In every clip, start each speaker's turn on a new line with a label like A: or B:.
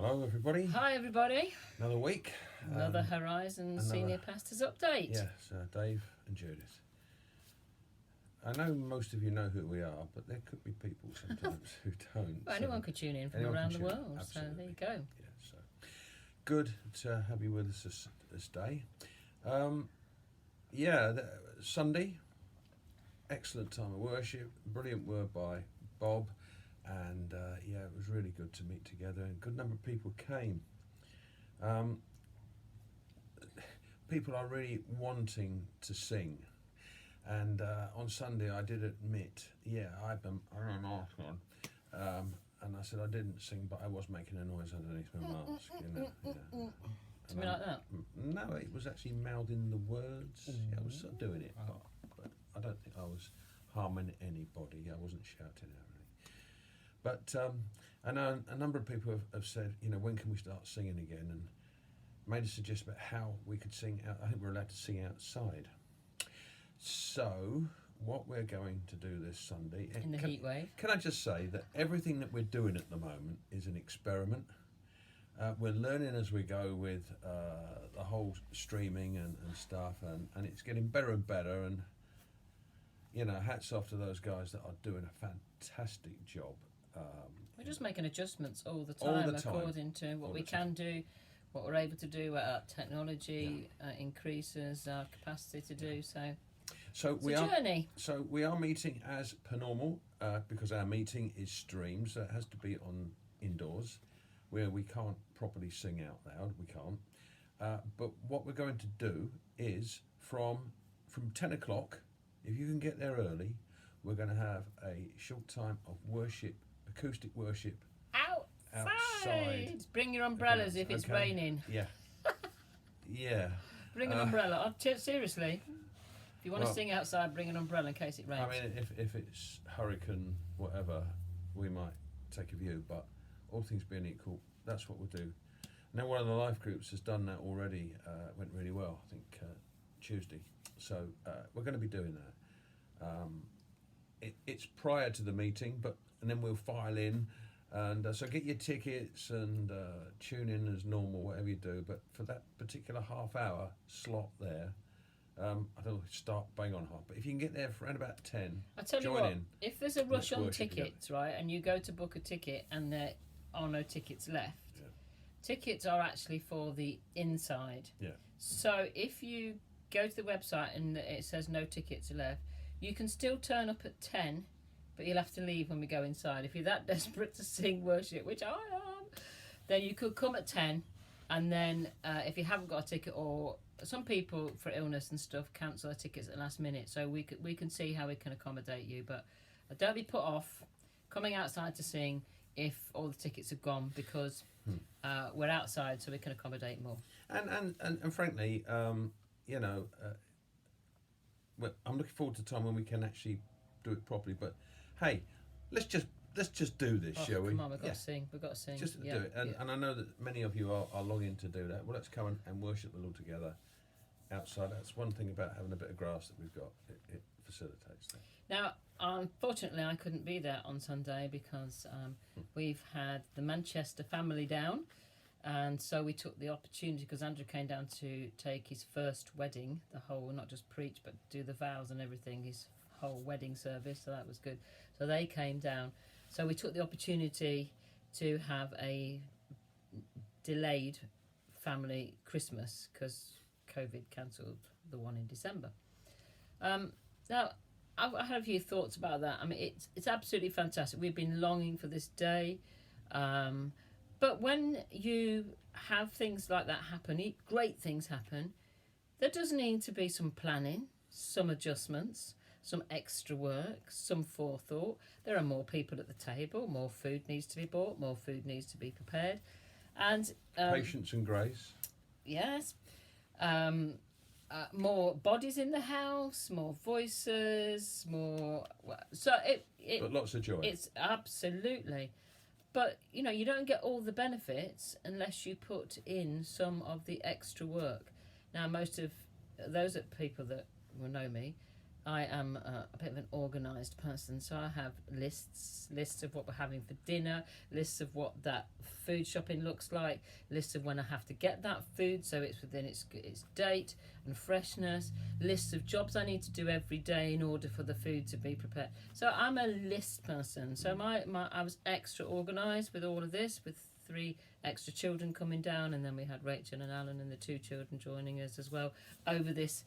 A: Hello, everybody.
B: Hi, everybody.
A: Another week.
B: Another Horizon Senior Pastors update.
A: Yes, Dave and Judith. I know most of you know who we are, but there could be people sometimes who don't.
B: Well, anyone could tune in from around the world, so there you go.
A: Yeah, so good to have you with us this day. Sunday, excellent time of worship, brilliant word by Bob, and it was really good to meet together, and a good number of people came. People are really wanting to sing, and on Sunday I did admit, I've been an arse one, and I said I didn't sing, but I was making a noise underneath my mask,
B: Something like that?
A: No, it was actually mouthing the words. Yeah, I was sort of doing it, but I don't think I was harming anybody. I wasn't shouting out really. But I know a number of people have said, when can we start singing again? And made a suggestion about how we could sing out. I think we're allowed to sing outside. So what we're going to do this Sunday...
B: In the heat wave.
A: Can I just say that everything that we're doing at the moment is an experiment. We're learning as we go with the whole streaming and stuff, and it's getting better and better, and hats off to those guys that are doing a fantastic job.
B: We're just making adjustments all the time according to what we can do, what we're able to do, what our technology increases our capacity to do. So it's a journey. So
A: we are meeting as per normal because our meeting is streamed, so it has to be on indoors, where we can't properly sing out loud. We can't. But what we're going to do is from 10 o'clock, if you can get there early, we're going to have a short time of worship, acoustic worship. Outside.
B: Bring your umbrellas if it's raining.
A: Yeah. Yeah.
B: Bring an umbrella. Seriously. If you want to sing outside, bring an umbrella in case it rains.
A: I mean, if it's hurricane, whatever, we might take a view, but all things being equal, that's what we'll do. Now, one of the life groups has done that already. Went really well, I think, Tuesday. So we're going to be doing that. It's prior to the meeting, and then we'll file in. And so get your tickets and tune in as normal, whatever you do. But for that particular half-hour slot there, I don't know, start bang on half. But if you can get there for around about 10,
B: I tell you
A: join
B: what,
A: in.
B: If there's a rush on tickets, right, and you go to book a ticket and there are no tickets left, tickets are actually for the inside.
A: Yeah.
B: So if you go to the website and it says no tickets left, you can still turn up at 10, but you'll have to leave when we go inside. If you're that desperate to sing worship, which I am, then you could come at 10, and then if you haven't got a ticket, or some people for illness and stuff cancel their tickets at the last minute, so we can see how we can accommodate you. But don't be put off coming outside to sing if all the tickets have gone, because we're outside, so we can accommodate more.
A: And frankly, I'm looking forward to the time when we can actually do it properly. But hey, let's just do this, shall we?
B: Come on, we've got to sing. We've got to sing.
A: Just do it. And I know that many of you are longing to do that. Well, let's come and worship the Lord together outside. That's one thing about having a bit of grass that we've got. It facilitates that.
B: Now, unfortunately, I couldn't be there on Sunday because we've had the Manchester family down. And so we took the opportunity, because Andrew came down to take his first wedding, the whole, not just preach, but do the vows and everything, his whole wedding service, so that was good. So they came down. So we took the opportunity to have a delayed family Christmas because COVID cancelled the one in December. Now, I have a few thoughts about that. I mean, it's absolutely fantastic. We've been longing for this day. But when you have things like that happen, great things happen, there does need to be some planning, some adjustments, some extra work, some forethought. There are more people at the table, more food needs to be bought, more food needs to be prepared. And
A: patience and grace.
B: Yes. More bodies in the house, more voices, more... So
A: but lots of joy.
B: It's absolutely... But, you don't get all the benefits unless you put in some of the extra work. Now, most of those people that will know me I am a bit of an organised person, so I have lists of what we're having for dinner, lists of what that food shopping looks like, lists of when I have to get that food so it's within its date and freshness, lists of jobs I need to do every day in order for the food to be prepared. So I'm a list person. So I was extra organised with all of this, with 3 extra children coming down, and then we had Rachel and Alan and the 2 children joining us as well over this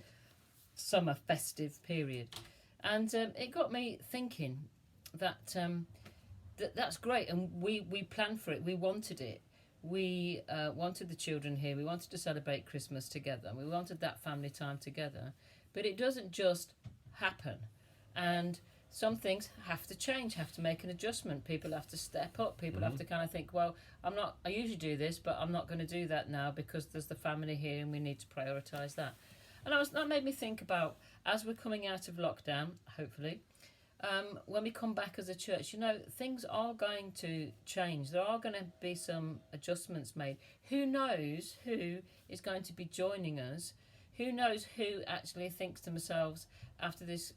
B: summer festive period. And it got me thinking that that's great, and we planned for it. We wanted it. We wanted the children here. We wanted to celebrate Christmas together. We wanted that family time together. But it doesn't just happen. And some things have to change, have to make an adjustment. People have to step up. People have to kind of think, well, I usually do this, but I'm not going to do that now because there's the family here and we need to prioritise that. And that made me think about, as we're coming out of lockdown, hopefully, when we come back as a church, things are going to change. There are going to be some adjustments made. Who knows who is going to be joining us? Who knows who actually thinks to themselves, after this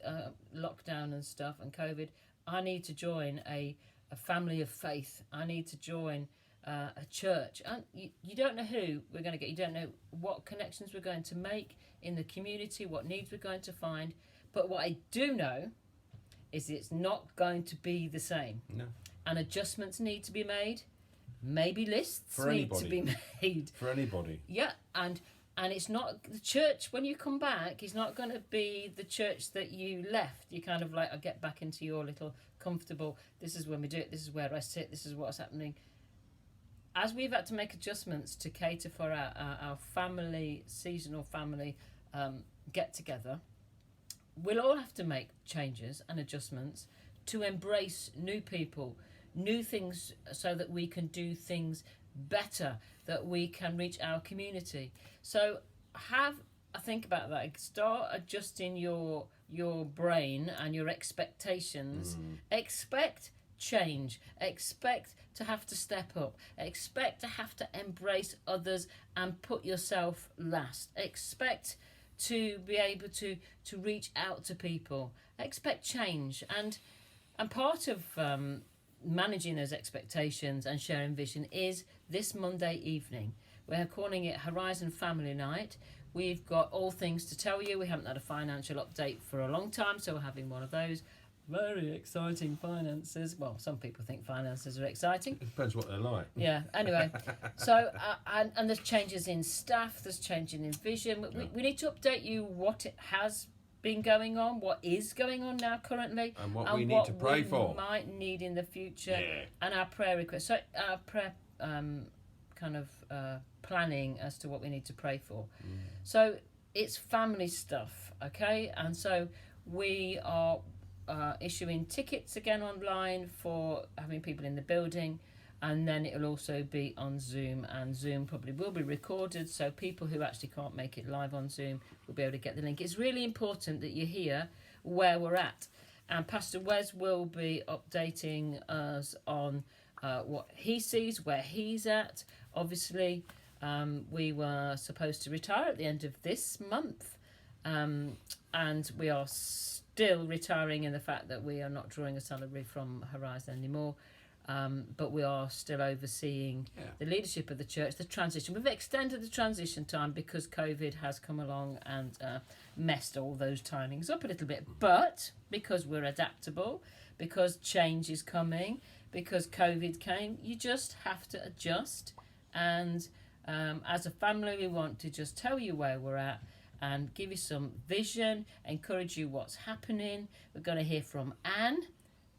B: lockdown and stuff and COVID, I need to join a family of faith. I need to join a church. And you don't know who we're going to get. You don't know what connections we're going to make in the community, what needs we're going to find. But what I do know is it's not going to be the same.
A: No.
B: And adjustments need to be made. Maybe lists need to be made.
A: For anybody.
B: Yeah, and it's not the church, when you come back, it's not going to be the church that you left. You kind of like, I get back into your little comfortable, this is when we do it, this is where I sit, this is what's happening. As we've had to make adjustments to cater for our family, seasonal family get-together, we'll all have to make changes and adjustments to embrace new people, new things, so that we can do things better, that we can reach our community. So have a think about that. Start adjusting your brain and your expectations. Expect change. Expect to have to step up. Expect to have to embrace others and put yourself last. Expect to be able to reach out to people. Expect change. And part of managing those expectations and sharing vision is this Monday evening. We're calling it Horizon Family Night. We've got all things to tell you. We haven't had a financial update for a long time, so we're having one of those. Very exciting finances. Well, some people think finances are exciting.
A: It depends what they're like.
B: Yeah, anyway. So, and there's changes in staff, there's changing in vision. We need to update you what it has been going on, what is going on now currently,
A: and what we need to pray for.
B: Might need in the future, and our prayer requests. So our prayer planning as to what we need to pray for. So it's family stuff, okay? And so we are issuing tickets again online for having people in the building, and then it'll also be on Zoom, and Zoom probably will be recorded, so people who actually can't make it live on Zoom will be able to get the link. It's really important that you hear where we're at, and Pastor Wes will be updating us on what he sees, where he's at. Obviously, we were supposed to retire at the end of this month, and we are still retiring in the fact that we are not drawing a salary from Horizon anymore. But we are still overseeing the leadership of the church, the transition. We've extended the transition time because COVID has come along and messed all those timings up a little bit. But because we're adaptable, because change is coming, because COVID came, you just have to adjust. And as a family, we want to just tell you where we're at and give you some vision, encourage you what's happening. We're going to hear from Anne,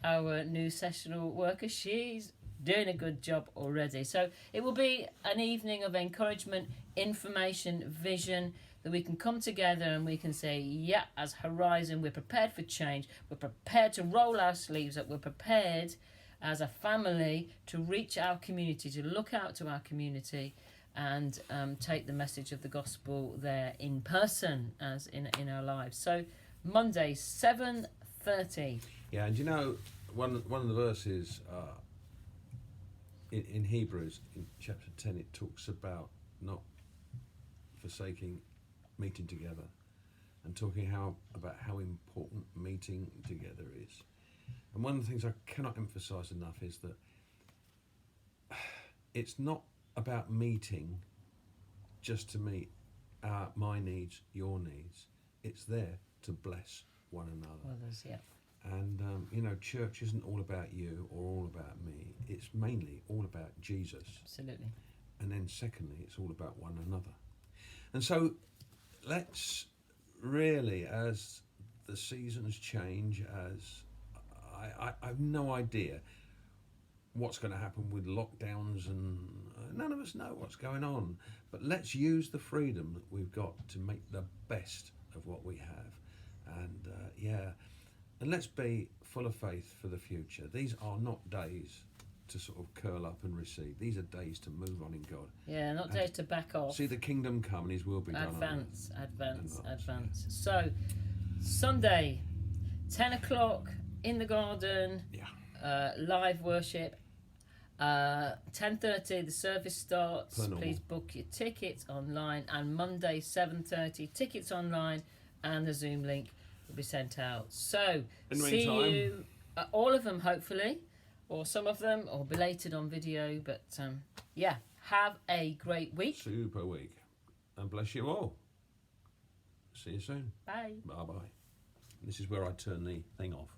B: our new sessional worker. She's doing a good job already. So it will be an evening of encouragement, information, vision, that we can come together and we can say, yeah, as Horizon, we're prepared for change. We're prepared to roll our sleeves up. We're prepared as a family to reach our community, to look out to our community and take the message of the gospel there in person as in our lives. So Monday, 7:30.
A: Yeah, and you know, one of the verses in Hebrews, in chapter 10, it talks about not forsaking meeting together. and talking about how important meeting together is. And one of the things I cannot emphasise enough is that it's not about meeting just to meet my needs, your needs. It's there to bless one another.
B: Others, yeah.
A: And, church isn't all about you or all about me. It's mainly all about Jesus.
B: Absolutely.
A: And then secondly, it's all about one another. And so let's really, as the seasons change, as I have no idea what's going to happen with lockdowns, and none of us know what's going on. But let's use the freedom that we've got to make the best of what we have. And and let's be full of faith for the future. These are not days to sort of curl up and recede. These are days to move on in God.
B: Yeah, not days to back off.
A: See the kingdom come and His will be done.
B: Advance. So, Sunday, 10 o'clock in the garden.
A: Yeah.
B: Live worship. 10:30 the service starts. Please book your tickets online. And Monday 7:30 tickets online, and the Zoom link will be sent out. So see you, all of them hopefully, or some of them, or belated on video. But have a great week.
A: Super week, and bless you all. See you soon.
B: Bye.
A: Bye bye. This is where I turn the thing off.